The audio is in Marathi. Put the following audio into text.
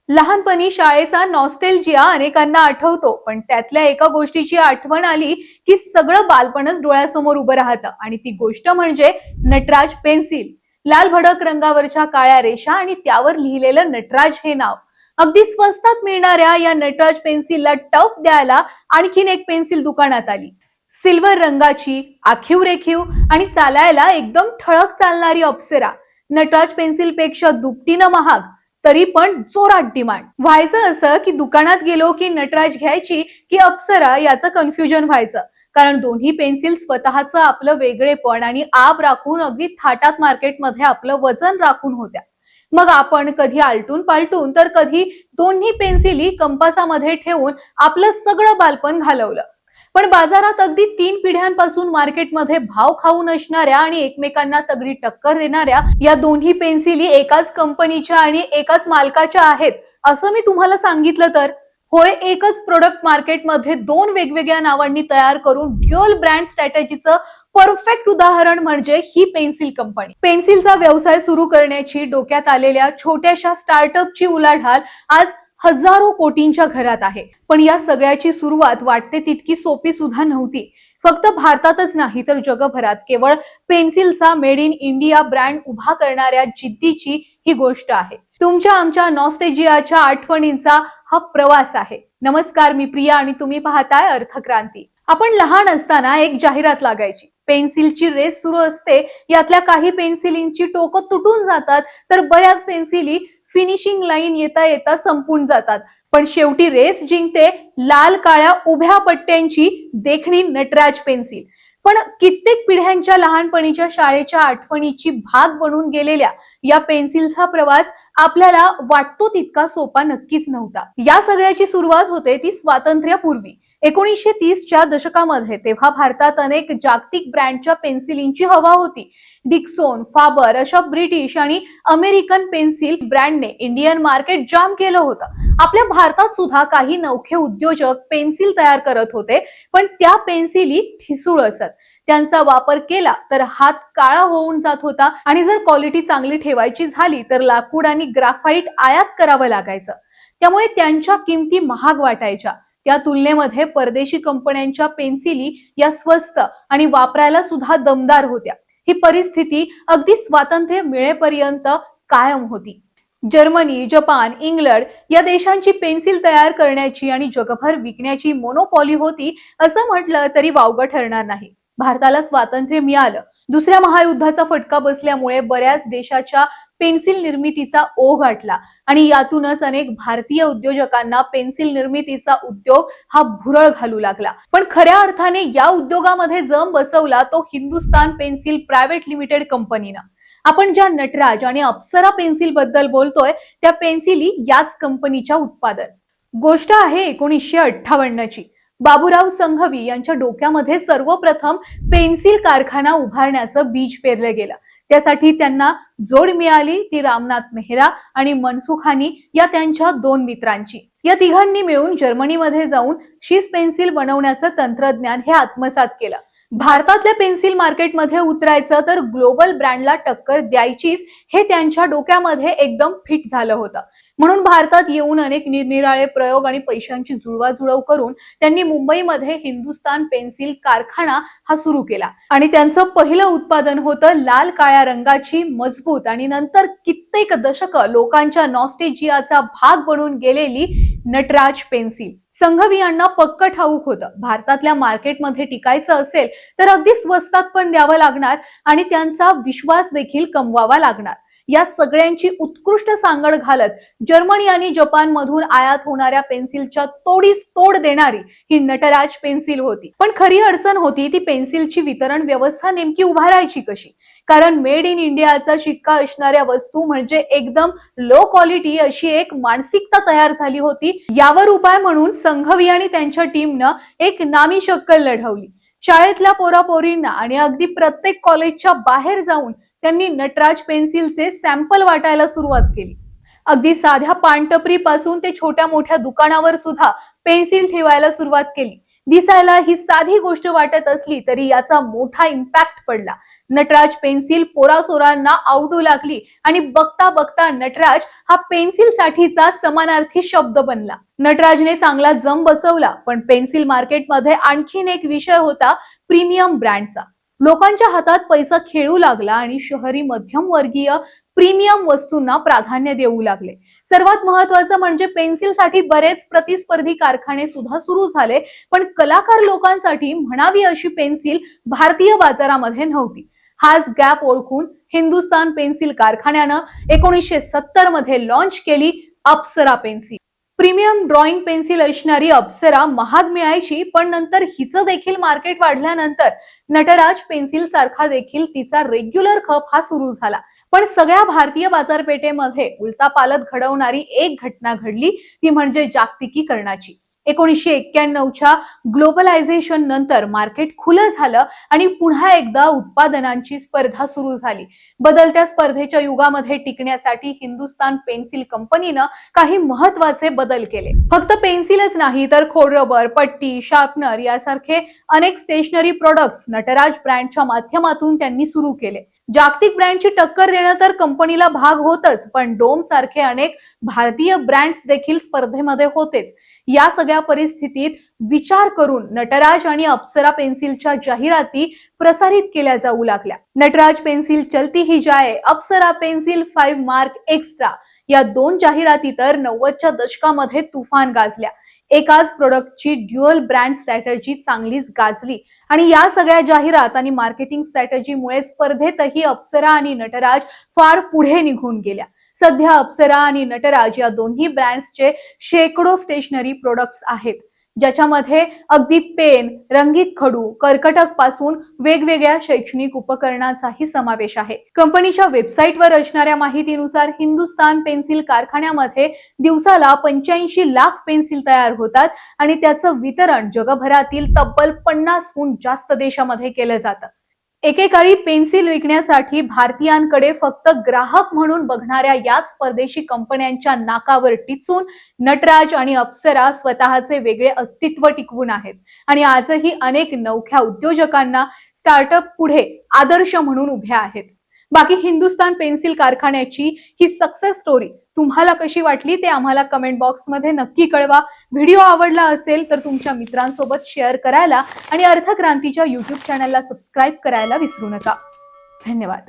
लहानपणी शाळेचा नॉस्टॅल्जिया अनेकांना आठवतो, पण त्यातल्या एका गोष्टीची आठवण आली की सगळं बालपणच डोळ्यासमोर उभं राहतं आणि ती गोष्ट म्हणजे नटराज पेन्सिल. लाल भडक रंगावरच्या काळ्या रेषा आणि त्यावर लिहिलेलं नटराज हे नाव. अगदी स्वस्तात मिळणाऱ्या या नटराज पेन्सिलला टफ द्यायला आणखीन एक पेन्सिल दुकानात आली. सिल्वर रंगाची, आखीव रेखीव आणि चालायला एकदम ठळक चालणारी अप्सरा. नटराज पेन्सिल पेक्षा दुपटीनं महाग, तरी पण जोरात डिमांड. व्हायचं असं की दुकानात गेलो की नटराज घ्यायची की अप्सरा याचं कन्फ्युजन व्हायचं, कारण दोन्ही पेन्सिल स्वतःचं आपलं वेगळेपण आणि आब राखून अगदी थाटात मार्केटमध्ये आपलं वजन राखून होत्या. मग आपण कधी आलटून पालटून तर कधी दोन्ही पेन्सिली कंपासामध्ये ठेवून आपलं सगळं बालपण घालवलं. पण बाजारात अगदी 3 पिढ्यांपासून मार्केटमध्ये भाव खाऊन असणाऱ्या आणि एकमेकांना तगडी टक्कर देणाऱ्या या दोन्ही पेन्सिली एकाच कंपनीच्या आणि एकाच मालकाच्या आहेत असं मी तुम्हाला सांगितलं तर होय, एकच प्रोडक्ट मार्केटमध्ये दोन वेगवेगळ्या नावांनी तयार करून ड्युअल ब्रँड स्ट्रॅटेजीचं परफेक्ट उदाहरण म्हणजे ही पेन्सिल कंपनी. पेन्सिलचा व्यवसाय सुरू करण्याची डोक्यात आलेल्या छोट्याशा स्टार्टअपची उलाढाल आज हजारो कोटींच्या घरात आहे. पण या सगळ्याची सुरुवात वाटते तितकी सोपी सुद्धा नव्हती. फक्त भारतातच नाही तर जगभरात केवळ पेन्सिलचा मेड इन इंडिया ब्रँड उभा करणाऱ्या जिद्दीची ही गोष्ट आहे. तुमच्या आमच्या नॉस्टेजियाच्या आठवणींचा हा प्रवास आहे. नमस्कार, मी प्रिया आणि तुम्ही पाहताय अर्थक्रांती. आपण लहान असताना एक जाहिरात लागायची. पेन्सिलची रेस सुरू असते. यातल्या काही पेन्सिलींची टोकं तुटून जातात तर बऱ्याच पेन्सिली फिनिशिंग लाईन येता येता संपून जातात. पण शेवटी रेस जिंकते लाल काळ्या उभ्या पट्ट्यांची देखणी नटराज पेन्सिल. पण कित्येक पिढ्यांच्या लहानपणीच्या शाळेच्या आठवणीची भाग बनून गेलेल्या या पेन्सिलचा प्रवास आपल्याला वाटतो तितका सोपा नक्कीच नव्हता. या सगळ्याची सुरुवात होते ती स्वातंत्र्यापूर्वी 1930च्या दशकामध्ये. तेव्हा भारतात अनेक जागतिक ब्रँडच्या पेन्सिलींची हवा होती. डिक्सोन, फाबर अशा ब्रिटिश आणि अमेरिकन पेन्सिल ब्रँडने इंडियन मार्केट जाम केलं होतं. आपल्या भारतात सुद्धा काही नवखे उद्योजक पेन्सिल तयार करत होते, पण त्या पेन्सिली ठिसूळ असत. त्यांचा वापर केला तर हात काळा होऊन जात होता आणि जर क्वालिटी चांगली ठेवायची झाली तर लाकूड आणि ग्राफाईट आयात करावं लागायचं. त्यामुळे त्यांच्या किमती महाग वाटायच्या. त्या तुलनेमध्ये परदेशी कंपन्यांच्या पेन्सिली या स्वस्त आणि वापरायला सुद्धा दमदार होत्या. ही परिस्थिती अगदी स्वातंत्र्य मिळेपर्यंत कायम होती. जर्मनी, जपान, इंग्लंड या देशांची पेन्सिल तयार करण्याची आणि जगभर विकण्याची मोनोपॉली होती असं म्हटलं तरी वावगं ठरणार नाही. भारताला स्वातंत्र्य मिळालं. दुसऱ्या महायुद्धाचा फटका बसल्यामुळे बऱ्याच देशाच्या पेन्सिल निर्मितीचा ओघ गाठला आणि यातूनच अनेक भारतीय उद्योजकांना पेन्सिल निर्मितीचा उद्योग हा भुरळ घालू लागला. पण खऱ्या अर्थाने या उद्योगामध्ये जम बसवला तो हिंदुस्तान पेन्सिल प्रायव्हेट लिमिटेड कंपनीनं. आपण ज्या नटराज आणि अप्सरा पेन्सिल बद्दल बोलतोय त्या पेन्सिली याच कंपनीच्या उत्पादन. गोष्ट आहे 1958ची. बाबूराव संघवी यांच्या डोक्यामध्ये सर्वप्रथम पेन्सिल कारखाना उभारण्याचं बीज पेरलं गेलं. त्यासाठी त्यांना जोड मिळाली ती रामनाथ मेहरा आणि मनसुखानी या त्यांच्या दोन मित्रांची. या तिघांनी मिळून जर्मनीमध्ये जाऊन शीस पेन्सिल बनवण्याचं तंत्रज्ञान हे आत्मसात केलं. भारतातल्या पेन्सिल मार्केटमध्ये उतरायचं तर ग्लोबल ब्रँडला टक्कर द्यायचीच हे त्यांच्या डोक्यामध्ये एकदम फिट झालं होतं. म्हणून भारतात येऊन अनेक निरनिराळे प्रयोग आणि पैशांची जुळवाजुळव करून त्यांनी मुंबईमध्ये हिंदुस्तान पेन्सिल कारखाना हा सुरू केला आणि त्यांचं पहिलं उत्पादन होतं लाल काळ्या रंगाची मजबूत आणि नंतर कित्येक दशकं लोकांच्या नॉस्टेजियाचा भाग बनून गेलेली नटराज पेन्सिल. संघवी यांना पक्क ठाऊक होतं, भारतातल्या मार्केटमध्ये टिकायचं असेल तर अगदी स्वस्तात पण द्यावं लागणार आणि त्यांचा विश्वास देखील कमवावा लागणार. या सगळ्यांची उत्कृष्ट सांगड घालत जर्मनी आणि जपान मधून आयात होणाऱ्या पेन्सिलच्या तोडीस तोड देणारी ही नटराज पेन्सिल होती. पण खरी अडचण होती ती पेन्सिलची वितरण व्यवस्था नेमकी उभारायची कशी. कारण मेड इन इंडियाचा शिक्का असणाऱ्या वस्तू म्हणजे एकदम लो क्वालिटी अशी एक मानसिकता तयार झाली होती. यावर उपाय म्हणून संघवी आणि त्यांच्या टीमनं एक नामी शक्कल लढवली. शाळेतल्या पोरापोरींना आणि अगदी प्रत्येक कॉलेजच्या बाहेर जाऊन त्यांनी नटराज पेन्सिलचे सॅम्पल वाटायला सुरुवात केली. अगदी साध्या पानटपरी पासून ते छोट्या मोठ्या दुकानावर सुद्धा पेन्सिल ठेवायला सुरुवात केली. दिसायला ही साधी गोष्ट वाटत असली तरी याचा मोठा इम्पॅक्ट पडला. नटराज पेन्सिल पोरासोरांना आवडू लागली आणि बघता बघता नटराज हा पेन्सिल साठीचा समानार्थी शब्द बनला. नटराजने चांगला जम बसवला, पण पेन्सिल मार्केटमध्ये आणखीन एक विषय होता प्रीमियम ब्रँडचा. लोकांच्या हातात पैसा खेळू लागला आणि शहरी मध्यमवर्गीय प्रीमियम वस्तूंना प्राधान्य देऊ लागले. सर्वात महत्त्वाचं म्हणजे पेन्सिलसाठी बरेच प्रतिस्पर्धी कारखाने सुद्धा सुरू झाले, पण कलाकार लोकांसाठी म्हणावी अशी पेन्सिल भारतीय बाजारामध्ये नव्हती. हाच गॅप ओळखून हिंदुस्तान पेन्सिल कारखान्यानं 1970 मध्ये लॉन्च केली अप्सरा पेन्सिल. प्रीमियम ड्रॉइंग पेन्सिल असणारी अप्सरा महाग मिळायची, पण नंतर हिचं देखील मार्केट वाढल्यानंतर नटराज पेन्सिल सारखा देखील तिचा रेग्युलर खप हा सुरू झाला. पण सगळ्या भारतीय बाजारपेठेमध्ये उलटापालट घडवणारी एक घटना घडली, ती म्हणजे जागतिकीकरणाची. 1991च्या ग्लोबलायझेशन नंतर मार्केट खुलं झालं आणि पुन्हा एकदा उत्पादनांची स्पर्धा सुरू झाली. बदलत्या स्पर्धेच्या युगामध्ये टिकण्यासाठी हिंदुस्तान पेन्सिल कंपनीनं काही महत्त्वाचे बदल केले. फक्त पेन्सिलच नाही तर खोडरबर, पट्टी, शार्पनर यासारखे अनेक स्टेशनरी प्रोडक्ट्स नटराज ब्रँडच्या माध्यमातून त्यांनी सुरू केले. जागतिक ब्रँडची टक्कर देणं तर कंपनीला भाग होतच, पण डोम सारखे अनेक भारतीय ब्रँड्स देखील स्पर्धेमध्ये होतेच. या सगळ्या परिस्थितीत विचार करून नटराज आणि अप्सरा पेन्सिलच्या जाहिराती प्रसारित केल्या जाऊ लागल्या. नटराज पेन्सिल चलती ही जाए, अप्सरा पेन्सिल 5 मार्क एक्स्ट्रा या दोन जाहिराती तर 90च्या दशकामध्ये तुफान गाजल्या. एकाच प्रोडक्टची ड्युअल ब्रँड स्ट्रॅटेजी चांगलीच गाजली आणि या सगळ्या जाहिरात आणि मार्केटिंग स्ट्रॅटेजीमुळे स्पर्धेतही अप्सरा आणि नटराज फार पुढे निघून गेल्या. सध्या अप्सरा आणि नटराज या दोन्ही ब्रँड्सचे शेकडो स्टेशनरी प्रोडक्ट्स आहेत, ज्याच्यामध्ये अगदी पेन, रंगीत खडू, कर्कटक पासून वेगवेगळ्या शैक्षणिक उपकरणांचाही समावेश आहे. कंपनीच्या वेबसाईटवर असणाऱ्या माहितीनुसार हिंदुस्तान पेन्सिल कारखान्यामध्ये दिवसाला 85 लाख पेन्सिल तयार होतात आणि त्याचं वितरण जगभरातील तब्बल 50हून जास्त देशामध्ये केलं जातं. एकेकाळी पेन्सिल विकण्यासाठी भारतीयांकडे फक्त ग्राहक म्हणून बघणाऱ्या याच परदेशी कंपन्यांच्या नाकावर टिचून नटराज आणि अप्सरा स्वतःचे वेगळे अस्तित्व टिकवून आहेत आणि आजही अनेक नवख्या उद्योजकांना स्टार्टअप पुढे आदर्श म्हणून उभ्या आहेत. बाकी हिंदुस्तान पेन्सिल कारखान्याची ही सक्सेस स्टोरी तुम्हाला कशी वाटली ते आम्हाला कमेंट बॉक्समध्ये नक्की कळवा. व्हिडिओ आवडला असेल तर तुमच्या मित्रांसोबत शेअर करायला आणि अर्थक्रांतीच्या YouTube चॅनलला सबस्क्राईब करायला विसरू नका. धन्यवाद.